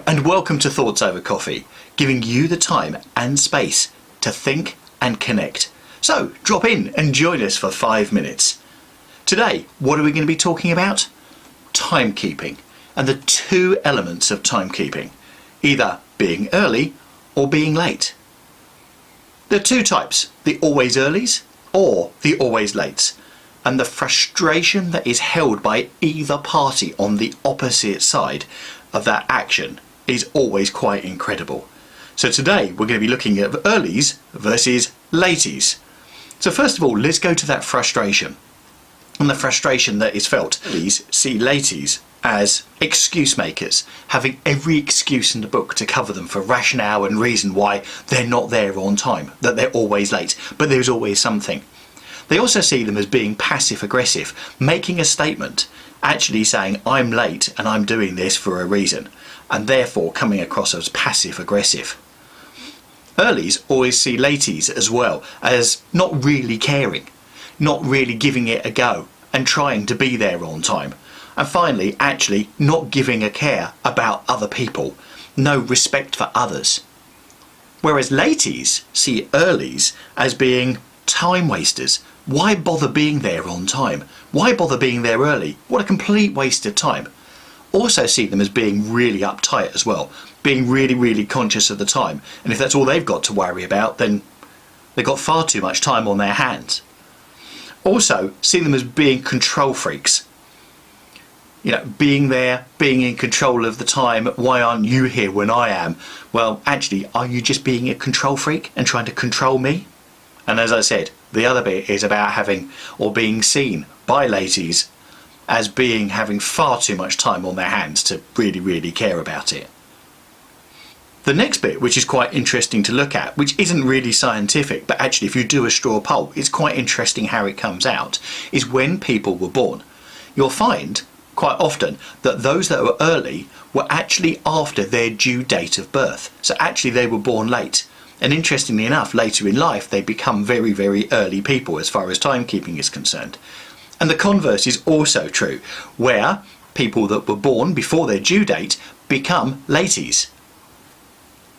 And welcome to Thoughts Over Coffee, giving you the time and space to think and connect. So drop in and join us for 5 minutes. Today, what are we going to be talking about? Timekeeping and the two elements of timekeeping, either being early or being late. There are two types, the always earlies or the always lates, and the frustration that is held by either party on the opposite side of that action is always quite incredible. So today we're going to be looking at earlies versus laties. So first of all, let's go to that frustration and the frustration that is felt. Earlies see laties as excuse makers, having every excuse in the book to cover them for rationale and reason why they're not there on time, that they're always late, but there's always something. They also see them as being passive aggressive, making a statement, actually saying I'm late and I'm doing this for a reason, and therefore coming across as passive aggressive. Earlies always see laties as well as not really caring, not really giving it a go and trying to be there on time. And finally, actually not giving a care about other people, no respect for others. Whereas laties see earlies as being time wasters. Why bother being there on time? Why bother being there early? What a complete waste of time. Also see them as being really uptight as well, being really conscious of the time, and if that's all they've got to worry about, then they've got far too much time on their hands. Also see them as being control freaks. You know, being there, being in control of the time. Why aren't you here when I am? Well, actually, are you just being a control freak and trying to control me? And as I said, the other bit is about having or being seen by laties as having far too much time on their hands to really care about it. The next bit, which is quite interesting to look at, which isn't really scientific, but actually if you do a straw poll, it's quite interesting how it comes out, is when people were born. You'll find quite often that those that were early were actually after their due date of birth. So actually they were born late. And interestingly enough, later in life, they become very early people as far as timekeeping is concerned. And the converse is also true, where people that were born before their due date become laties.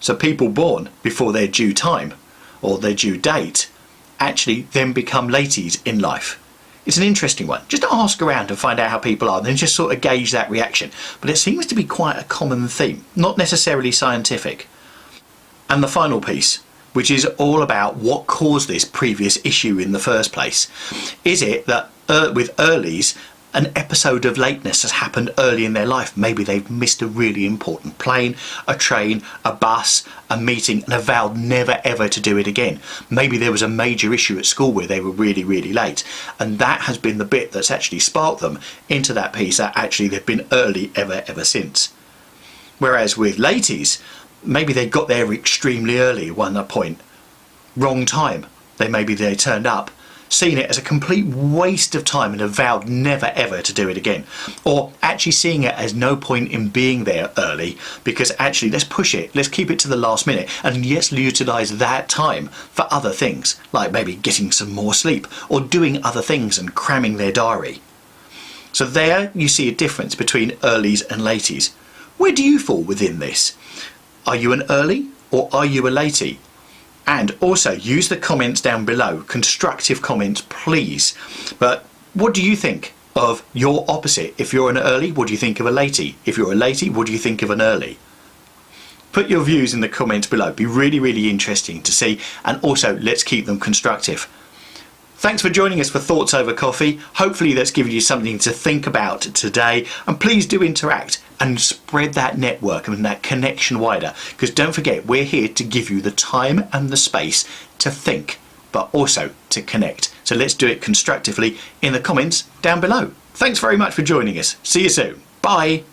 So people born before their due time or their due date actually then become laties in life. It's an interesting one. Just ask around and find out how people are, and then just sort of gauge that reaction. But it seems to be quite a common theme, not necessarily scientific. And the final piece, which is all about what caused this previous issue in the first place. Is it that with earlies, an episode of lateness has happened early in their life? Maybe they've missed a really important plane, a train, a bus, a meeting, and have vowed never ever to do it again. Maybe there was a major issue at school where they were really late, and that has been the bit that's actually sparked them into that piece that actually they've been early ever since. Whereas with laties, maybe they got there extremely early at one point, wrong time. Maybe they turned up, seen it as a complete waste of time and have vowed never ever to do it again. Or actually seeing it as no point in being there early, because actually let's push it, let's keep it to the last minute, and yes, utilise that time for other things, like maybe getting some more sleep or doing other things and cramming their diary. So there you see a difference between earlies and laties. Where do you fall within this? Are you an early or are you a latey? And also use the comments down below, constructive comments please. But what do you think of your opposite? If you're an early, what do you think of a latey? If you're a latey, what do you think of an early? Put your views in the comments below. It'd be really interesting to see, and also let's keep them constructive. Thanks for joining us for Thoughts Over Coffee. Hopefully that's given you something to think about today, and please do interact and spread that network and that connection wider, because don't forget, we're here to give you the time and the space to think, but also to connect. So let's do it constructively in the comments down below. Thanks very much for joining us. See you soon. Bye.